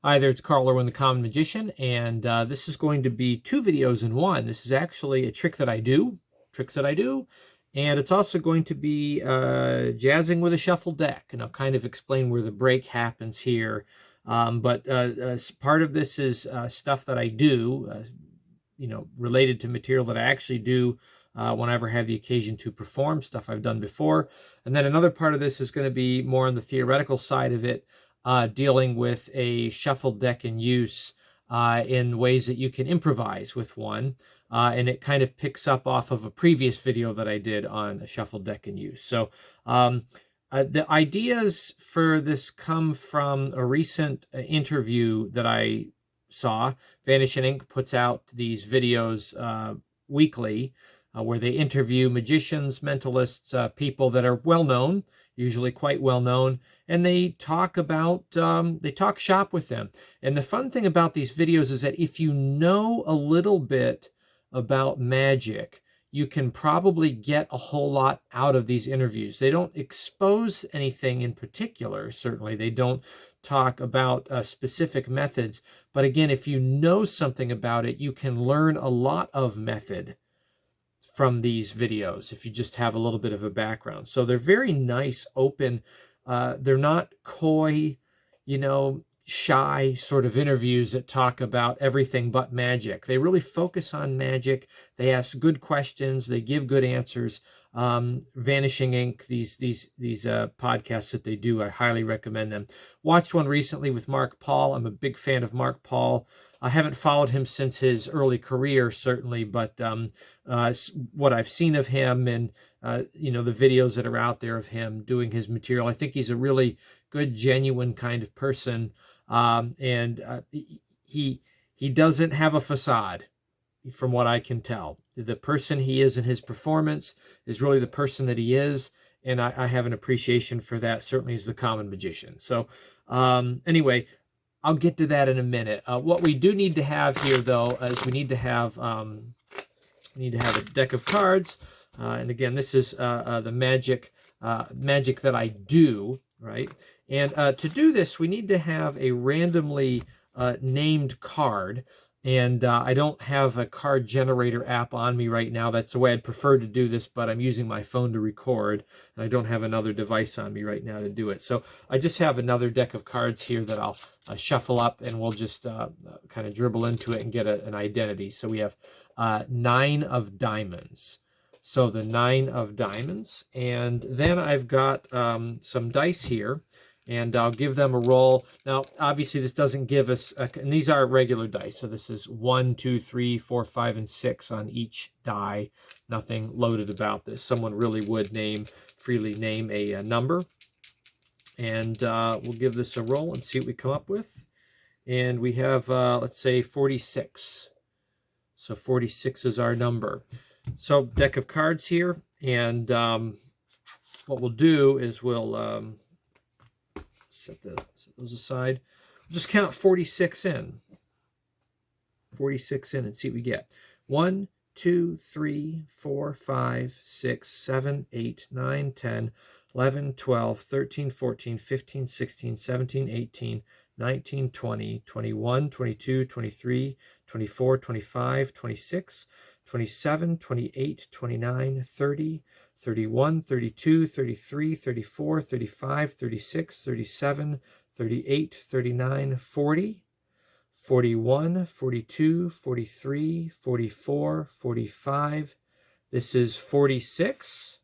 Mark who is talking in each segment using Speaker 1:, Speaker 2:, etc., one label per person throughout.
Speaker 1: Hi there, it's Carl Irwin, the Common Magician, and this is going to be two videos in one. This is actually a tricks that I do, and it's also going to be jazzing with a shuffle deck, and I'll kind of explain where the break happens here. But part of this is stuff that I do, related to material that I actually do whenever I have the occasion to perform, stuff I've done before. And then another part of this is going to be more on the theoretical side of it, dealing with a shuffle deck in use in ways that you can improvise with one. And it kind of picks up off of a previous video that I did on a shuffle deck in use. So the ideas for this come from a recent interview that I saw. Vanishing Ink puts out these videos weekly where they interview magicians, mentalists, people that are well known, usually quite well known, and they talk about, they talk shop with them. And the fun thing about these videos is that if you know a little bit about magic, you can probably get a whole lot out of these interviews. They don't expose anything in particular, certainly. They don't talk about specific methods. But again, if you know something about it, you can learn a lot of method from these videos if you just have a little bit of a background. So they're very nice, open. They're not coy, shy sort of interviews that talk about everything but magic. They really focus on magic. They ask good questions. They give good answers. Vanishing Ink, these podcasts that they do, I highly recommend them. Watched one recently with Mark Paul. I'm a big fan of Mark Paul. I haven't followed him since his early career, certainly, but what I've seen of him and the videos that are out there of him doing his material, I think he's a really good, genuine kind of person, and he doesn't have a facade, from what I can tell. The person he is in his performance is really the person that he is, and I have an appreciation for that, certainly as the Common Magician. So anyway, I'll get to that in a minute. What we do need to have here, though, is we need to have a deck of cards. And again, this is the magic that I do, right? And to do this, we need to have a randomly named card. And I don't have a card generator app on me right now. That's the way I'd prefer to do this, but I'm using my phone to record, and I don't have another device on me right now to do it. So I just have another deck of cards here that I'll shuffle up, and we'll just kind of dribble into it and get an identity. So we have 9 of diamonds. So the 9 of diamonds. And then I've got some dice here, and I'll give them a roll. Now, obviously, this doesn't give us, and these are regular dice. So this is 1, 2, 3, 4, 5, and 6 on each die. Nothing loaded about this. Someone really would freely name a number. And we'll give this a roll and see what we come up with. And we have, let's say, 46. So 46 is our number. So deck of cards here. And what we'll do is we'll set those aside. We'll just count 46 in. 46 in and see what we get. 1, 2, 3, 4, 5, 6, 7, 8, 9, 10, 11, 12, 13, 14, 15, 16, 17, 18, 19, 20, 21, 22, 23, 24, 25, 26, 27, 28, 29, 30, 31, 32, 33, 34, 35, 36, 37, 38, 39, 40, 41, 42, 43, 44, 45. This is 46.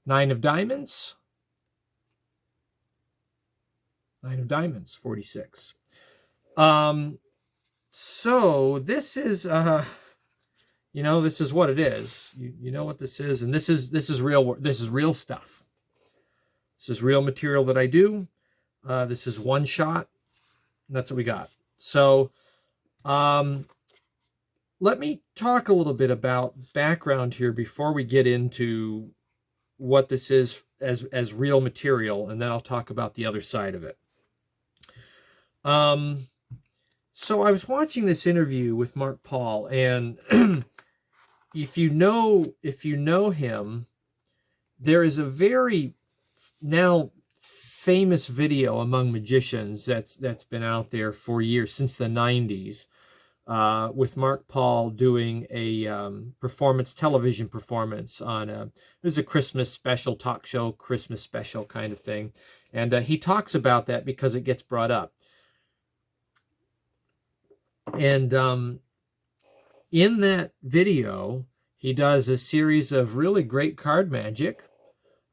Speaker 1: 9 of diamonds. 9 of diamonds, 46. So this is this is what it is. You know what this is, and this is real. This is real stuff. This is real material that I do. This is one shot. That's what we got. So let me talk a little bit about background here before we get into what this is as real material, and then I'll talk about the other side of it. So I was watching this interview with Mark Paul, and if you know him, there is a very now famous video among magicians that's been out there for years, since the 90s, with Mark Paul doing a television performance on it was a Christmas special, talk show, Christmas special kind of thing. And he talks about that because it gets brought up. And in that video, he does a series of really great card magic.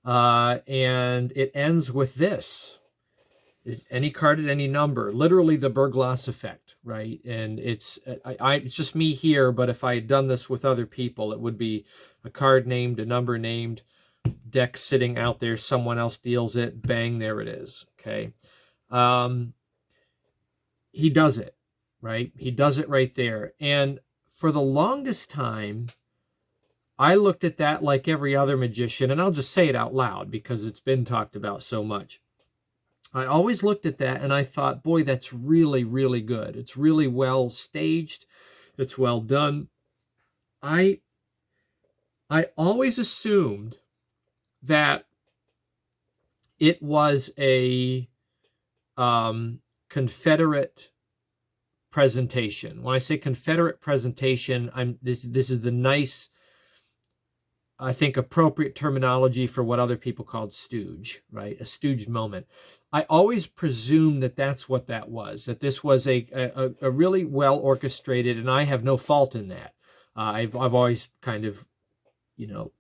Speaker 1: And it ends with this. Any card at any number, literally the Burglas effect, right? And it's just me here, but if I had done this with other people, it would be a card named, a number named, deck sitting out there, someone else deals it, bang, there it is, okay? He does it, right? He does it right there. And for the longest time, I looked at that like every other magician, and I'll just say it out loud because it's been talked about so much. I always looked at that and I thought, boy, that's really, really good. It's really well staged. It's well done. I always assumed that it was a Confederate presentation. When I say Confederate presentation, this is the nice, I think, appropriate terminology for what other people called stooge, right? A stooge moment. I always presumed that that's what that was, that this was a really well orchestrated, and I have no fault in that. I've always kind of,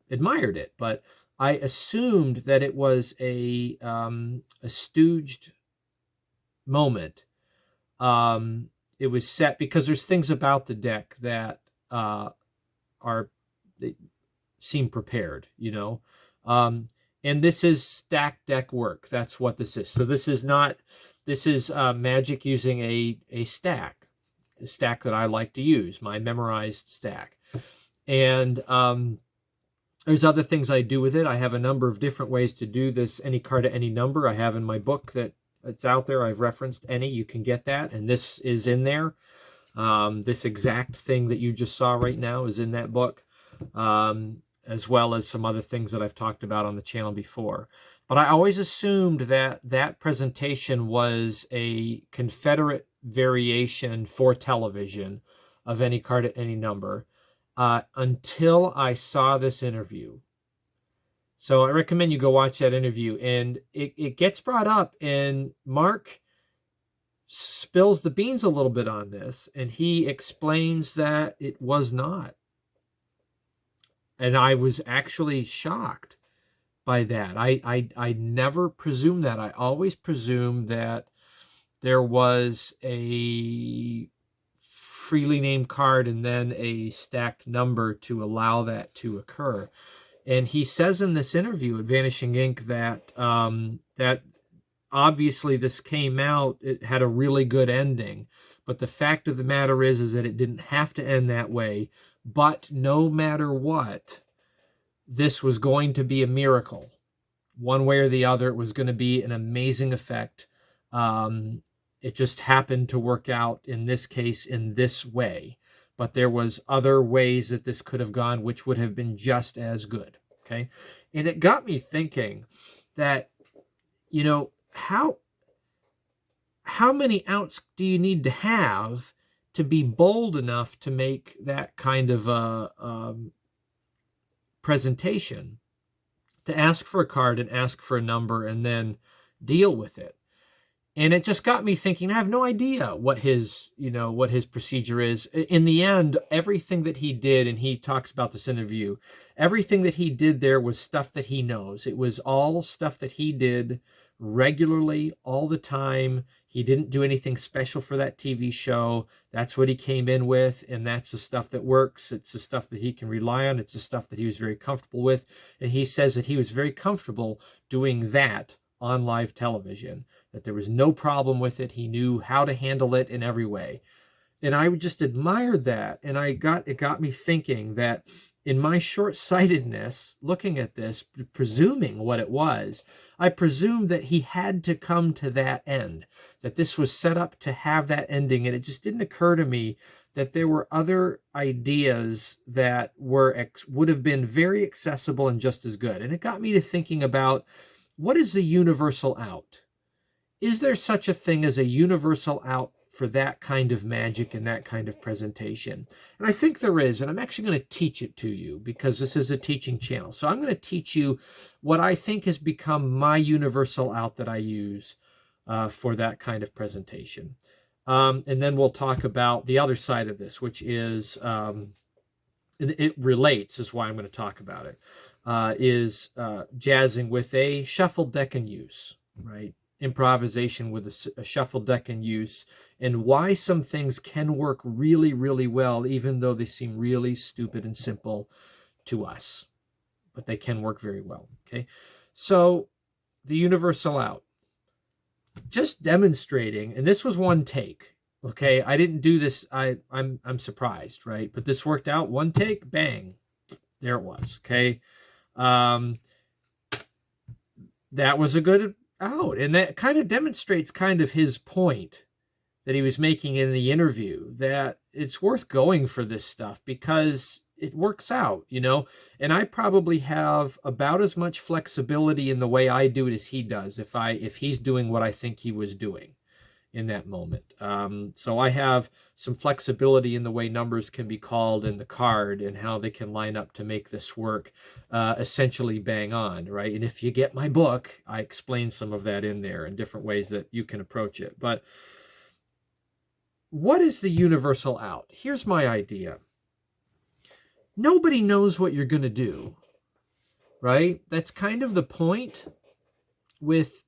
Speaker 1: admired it, but I assumed that it was a stooged moment. It was set because there's things about the deck that seem prepared, and this is stacked deck work. That's what this is. So this is magic using a stack that I like to use, my memorized stack. And there's other things I do with it. I have a number of different ways to do this. Any card at any number I have in my book that it's out there. I've referenced any. You can get that, and this is in there. This exact thing that you just saw right now is in that book. As well as some other things that I've talked about on the channel before. But I always assumed that that presentation was a Confederate variation for television of any card at any number until I saw this interview. So I recommend you go watch that interview. And it gets brought up, and Mark spills the beans a little bit on this, and he explains that it was not. And I was actually shocked by that. I never presumed that. I always presumed that there was a freely named card and then a stacked number to allow that to occur. And he says in this interview at Vanishing Ink that that obviously this came out, it had a really good ending. But the fact of the matter is that it didn't have to end that way. But no matter what, this was going to be a miracle. One way or the other, it was going to be an amazing effect. It just happened to work out in this case in this way. But there was other ways that this could have gone, which would have been just as good. Okay? And it got me thinking that, how many outs do you need to have to be bold enough to make that kind of a presentation, to ask for a card and ask for a number and then deal with it? And it just got me thinking, I have no idea what his procedure is. In the end, everything that he did, and he talks about this interview, everything that he did there was stuff that he knows. It was all stuff that he did regularly, all the time. He didn't do anything special for that TV show. That's what he came in with, and that's the stuff that works. It's the stuff that he can rely on. It's the stuff that he was very comfortable with. And he says that he was very comfortable doing that on live television, that there was no problem with it. He knew how to handle it in every way. And I just admired that. And it got me thinking that in my short-sightedness, looking at this, presuming what it was, I presumed that he had to come to that end, that this was set up to have that ending. And it just didn't occur to me that there were other ideas that would have been very accessible and just as good. And it got me to thinking about, what is the universal out? is there such a thing as a universal out for that kind of magic and that kind of presentation? And I think there is, and I'm actually going to teach it to you because this is a teaching channel. So I'm going to teach you what I think has become my universal out that I use for that kind of presentation. And then we'll talk about the other side of this, which is, it relates, is why I'm going to talk about it, is jazzing with a shuffled deck in use, right? Improvisation with a shuffled deck in use, and why some things can work really, really well, even though they seem really stupid and simple to us. But they can work very well, okay? So the universal out. Just demonstrating, and this was one take, okay? I didn't do this. I'm surprised, right? But this worked out. One take, bang. There it was, okay? That was a good out, and that kind of demonstrates kind of his point that he was making in the interview, that it's worth going for this stuff because it works out, you know. And I probably have about as much flexibility in the way I do it as he does if he's doing what I think he was doing in that moment. So I have some flexibility in the way numbers can be called in the card and how they can line up to make this work essentially bang on, right? And if you get my book, I explain some of that in there in different ways that you can approach it. But what is the universal out? Here's my idea. Nobody knows what you're going to do, right? That's kind of the point with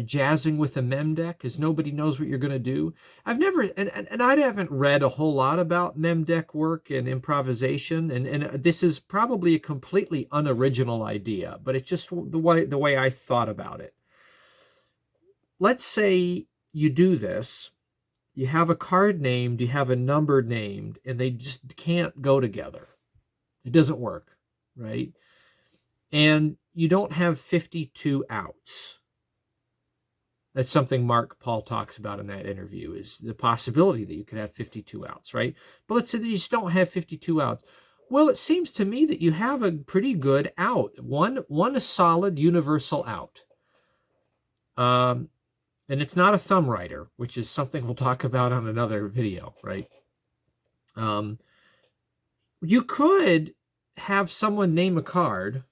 Speaker 1: jazzing with a mem deck, is nobody knows what you're going to do. I've never, and I haven't read a whole lot about mem deck work and improvisation, and this is probably a completely unoriginal idea, but it's just the way I thought about it. Let's say you do this, you have a card named, you have a number named, and they just can't go together. It doesn't work, right? And you don't have 52 outs. That's something Mark Paul talks about in that interview, is the possibility that you could have 52 outs, right? But let's say that you just don't have 52 outs. Well, it seems to me that you have a pretty good out. One a solid universal out. And it's not a thumb writer, which is something we'll talk about on another video, right? You could have someone name a card.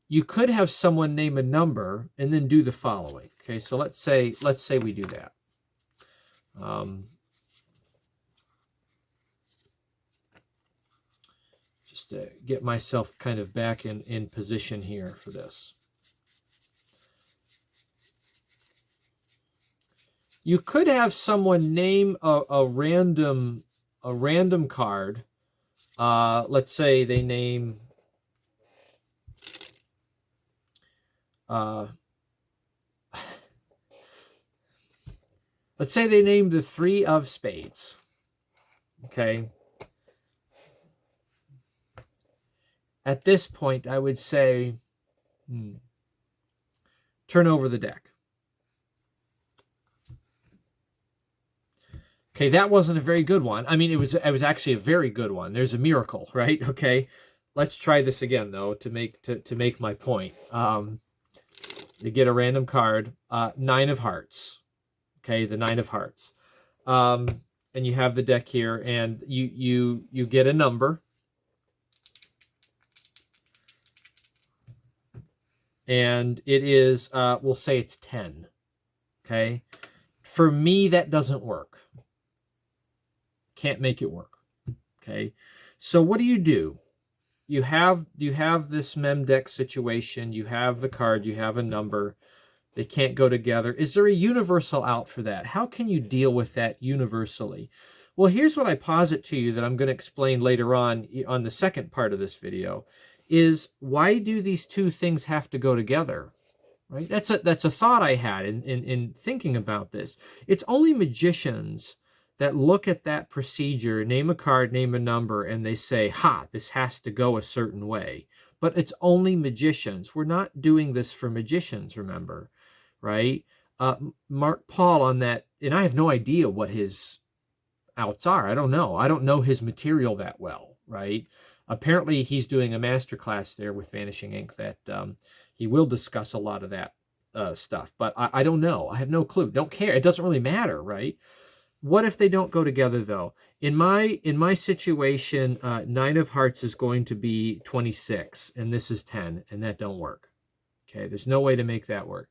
Speaker 1: You could have someone name a number and then do the following. Okay, so let's say we do that. Just to get myself kind of back in position here for this. You could have someone name a random card. Let's say they name let's say they name the 3 of spades. Okay. At this point, I would say, turn over the deck. Okay, that wasn't a very good one. I mean, it was actually a very good one. There's a miracle, right? Okay, let's try this again though to make my point. You get a random card, 9 of hearts. Okay, the 9 of hearts, and you have the deck here, and you get a number, and it is we'll say it's 10. Okay, for me that doesn't work. Can't make it work. Okay, so what do? You have this mem deck situation. You have the card. You have a number. They can't go together. Is there a universal out for that? How can you deal with that universally? Well, here's what I posit to you that I'm going to explain later on the second part of this video, is why do these two things have to go together? Right? That's a thought I had in thinking about this. It's only magicians that look at that procedure, name a card, name a number, and they say, ha, this has to go a certain way. But it's only magicians. We're not doing this for magicians, remember, right? Mark Paul on that, and I have no idea what his outs are. I don't know. I don't know his material that well, right? Apparently, he's doing a masterclass there with Vanishing Ink that he will discuss a lot of that stuff, but I don't know. I have no clue. Don't care. It doesn't really matter, right? What if they don't go together, though? In my situation, 9 of hearts is going to be 26, and this is 10, and that don't work. Okay, there's no way to make that work.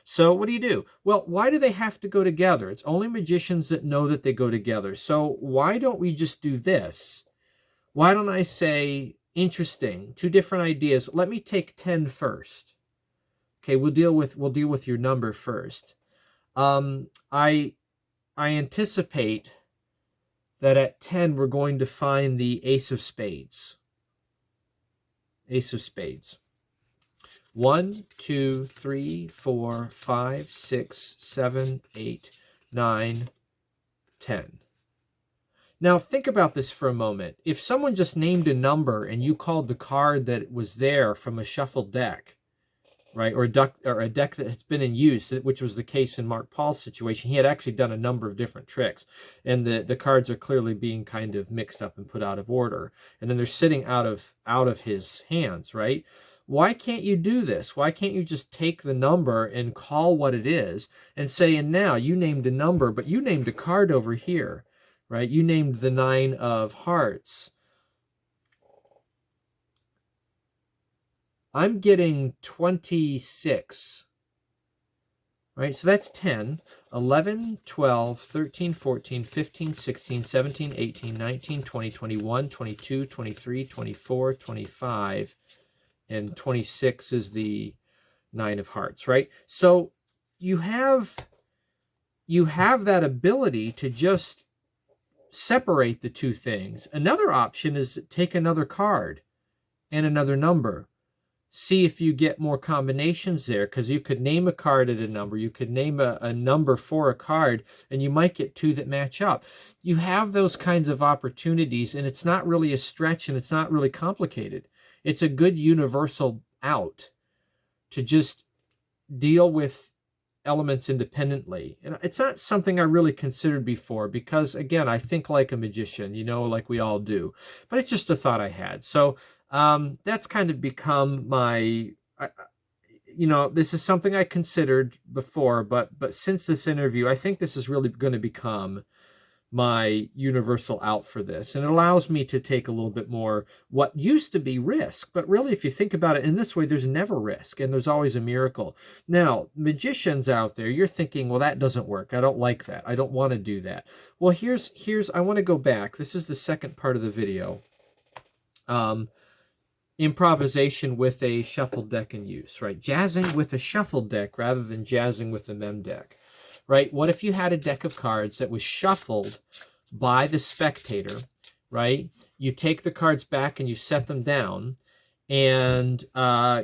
Speaker 1: So what do you do? Well, why do they have to go together? It's only magicians that know that they go together. So why don't we just do this? Why don't I say, interesting, 2 different ideas. Let me take 10 first. Okay, we'll deal with your number first. I anticipate that at 10 we're going to find the ace of spades. Ace of spades. 1, 2, 3, 4, 5, 6, 7, 8, 9, 10. Now think about this for a moment. If someone just named a number and you called the card that was there from a shuffled deck, right, or a deck that has been in use, which was the case in Mark Paul's situation, he had actually done a number of different tricks, and the cards are clearly being kind of mixed up and put out of order, and then they're sitting out of his hands, right? Why can't you do this? Why can't you just take the number and call what it is and say, and now you named a number, but you named a card over here, right? You named the 9 of hearts. I'm getting 26, right? So that's 10, 11, 12, 13, 14, 15, 16, 17, 18, 19, 20, 21, 22, 23, 24, 25, and 26 is the 9 of hearts, right? So you have that ability to just separate the 2 things. Another option is take another card and another number. See if you get more combinations there, because you could name a card at a number. You could name a number for a card, and you might get 2 that match up. You have those kinds of opportunities, and it's not really a stretch, and it's not really complicated. It's a good universal out to just deal with elements independently. And it's not something I really considered before because, again, I think like a magician, like we all do. But it's just a thought I had. So that's kind of become my, this is something I considered before, but since this interview, I think this is really going to become my universal out for this. And it allows me to take a little bit more what used to be risk. But really, if you think about it in this way, there's never risk and there's always a miracle. Now, magicians out there, you're thinking, well, that doesn't work. I don't like that. I don't want to do that. Well, here's I want to go back. This is the second part of the video. Improvisation with a shuffled deck in use, right? Jazzing with a shuffled deck rather than jazzing with a mem deck, right? What if you had a deck of cards that was shuffled by the spectator, right? You take the cards back and you set them down, and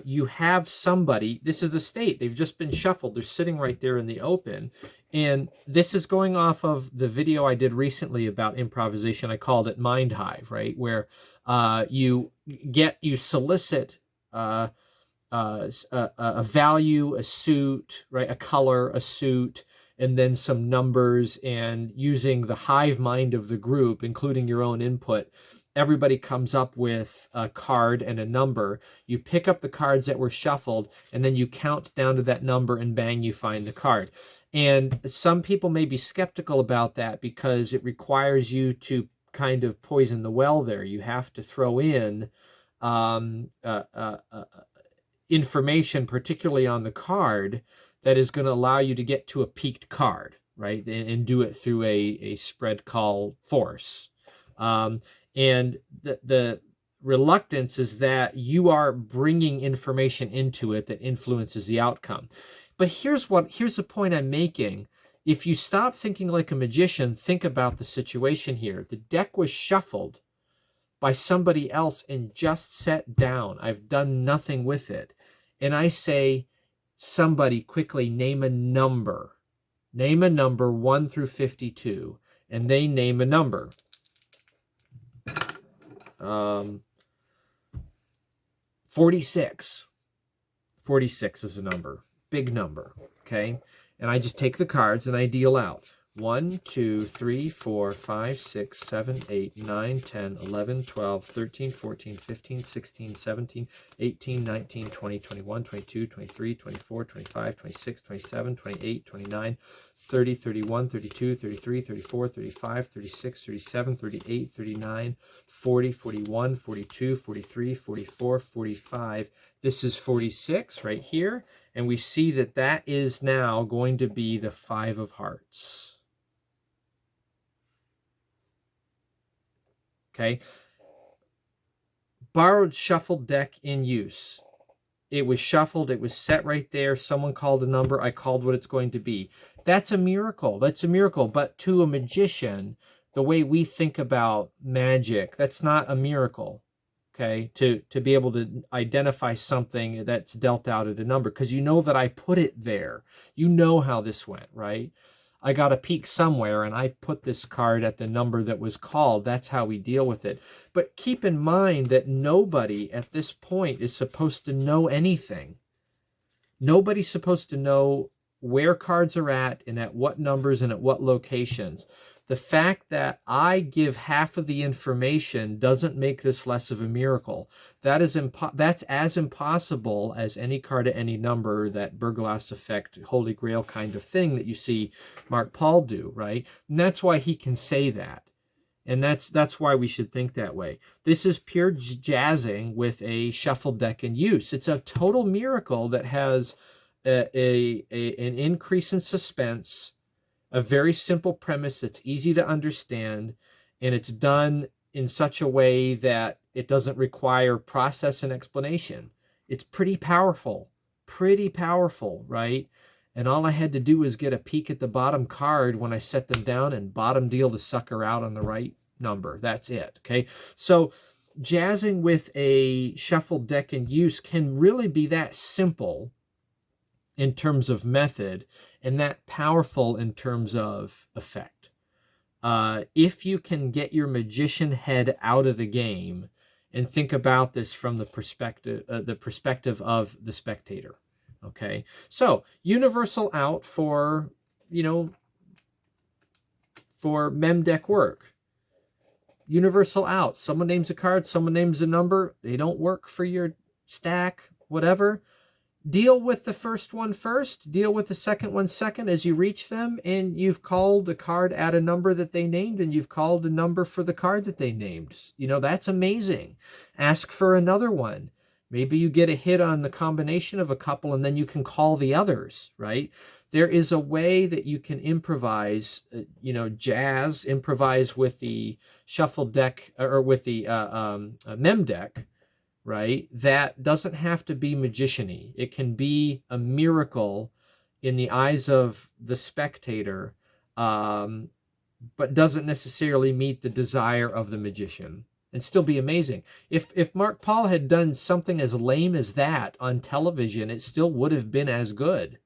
Speaker 1: you have somebody, this is the state, they've just been shuffled, they're sitting right there in the open, and this is going off of the video I did recently about improvisation. I called it Mind Hive, right? Where you solicit a value, a suit, right? A color, a suit, and then some numbers, and using the hive mind of the group, including your own input, everybody comes up with a card and a number. You pick up the cards that were shuffled, and then you count down to that number, and bang, you find the card. And some people may be skeptical about that because it requires you to kind of poison the well there. You have to throw in information, particularly on the card, that is going to allow you to get to a peaked card, right? And do it through a spread call force. And the reluctance is that you are bringing information into it that influences the outcome. But here's the point I'm making. If you stop thinking like a magician, think about the situation here. The deck was shuffled by somebody else and just set down. I've done nothing with it. And I say, somebody quickly name a number. Name a number 1 through 52. And they name a number. 46. 46 is a number. Big number. Okay? And I just take the cards and I deal out 1, 2, 3, 4, 5, 6, 7, 8, 9, 10, 11, 12, 13, 14, 15, 16, 17, 18, 19, 20, 21, 22, 23, 24, 25, 26, 27, 28, 29, 30, 31, 32, 33, 34, 35, 36, 37, 38, 39, 40, 41, 42, 43, 44, 45. This is 46 right here. And we see that that is now going to be the 5 of hearts. Okay. Borrowed shuffled deck in use. It was shuffled. It was set right there. Someone called a number. I called what it's going to be. That's a miracle. That's a miracle. But to a magician, the way we think about magic, that's not a miracle. Okay, to be able to identify something that's dealt out at a number, because you know that I put it there. You know how this went, right? I got a peek somewhere and I put this card at the number that was called. That's how we deal with it. But keep in mind that nobody at this point is supposed to know anything. Nobody's supposed to know where cards are at and at what numbers and at what locations. The fact that I give half of the information doesn't make this less of a miracle. That's as impossible as any card at any number, that Burglass effect, Holy Grail kind of thing that you see Mark Paul do, right? And that's why he can say that. And that's why we should think that way. This is pure jazzing with a shuffled deck in use. It's a total miracle that has an increase in suspense, a very simple premise that's easy to understand, and it's done in such a way that it doesn't require process and explanation. It's pretty powerful, right? And all I had to do was get a peek at the bottom card when I set them down and bottom deal the sucker out on the right number. That's it, okay? So jazzing with a shuffled deck in use can really be that simple in terms of method, and that powerful in terms of effect. If you can get your magician head out of the game and think about this from the perspective of the spectator. Okay, so universal out for mem deck work. Universal out. Someone names a card, someone names a number. They don't work for your stack, whatever. Deal with the first one first, deal with the second one second as you reach them, and you've called a card at a number that they named, and you've called a number for the card that they named. That's amazing. Ask for another one. Maybe you get a hit on the combination of a couple, and then you can call the others, right? There is a way that you can improvise, improvise with the shuffle deck, or with the mem deck, right? That doesn't have to be magician-y. It can be a miracle in the eyes of the spectator, but doesn't necessarily meet the desire of the magician, and still be amazing. If Mark Paul had done something as lame as that on television, it still would have been as good,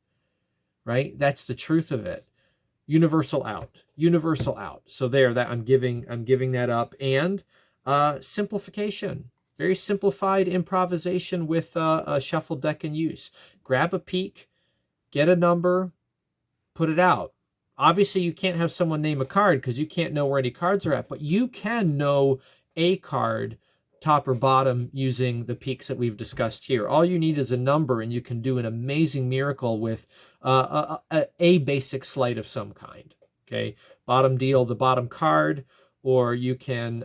Speaker 1: right? That's the truth of it. Universal out. So there, that I'm giving that up. And simplification. Very simplified improvisation with a shuffled deck in use. Grab a peek, get a number, put it out. Obviously, you can't have someone name a card because you can't know where any cards are at, but you can know a card, top or bottom, using the peaks that we've discussed here. All you need is a number, and you can do an amazing miracle with a basic sleight of some kind. Okay, bottom deal the bottom card. Or you can,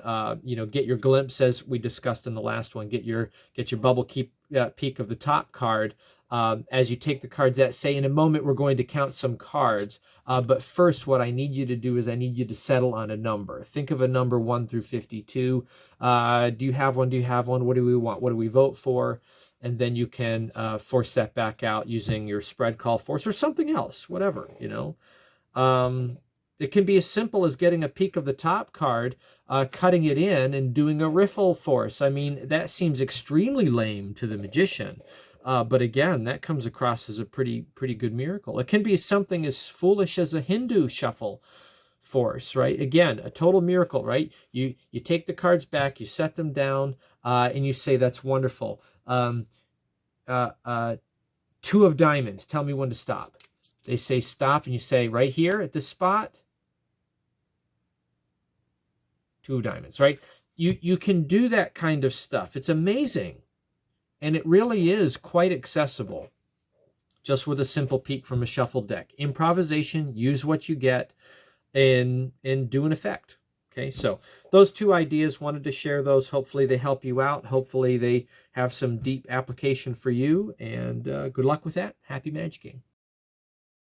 Speaker 1: get your glimpse, as we discussed in the last one. Get your bubble peek of the top card as you take the cards out. Say, in a moment, we're going to count some cards. But first, what I need you to do is I need you to settle on a number. Think of a number 1 through 52. Do you have one? What do we want? What do we vote for? And then you can force that back out using your spread call force or something else, whatever, It can be as simple as getting a peek of the top card, cutting it in, and doing a riffle force. I mean, that seems extremely lame to the magician. But again, that comes across as a pretty good miracle. It can be something as foolish as a Hindu shuffle force, right? Again, a total miracle, right? You take the cards back, you set them down, and you say, that's wonderful. 2 of diamonds, tell me when to stop. They say stop, and you say, right here at this spot. 2 of diamonds, right? You can do that kind of stuff. It's amazing. And it really is quite accessible just with a simple peek from a shuffled deck. Improvisation, use what you get, and do an effect. Okay, so those 2 ideas, wanted to share those. Hopefully they help you out. Hopefully they have some deep application for you. And good luck with that. Happy magicking.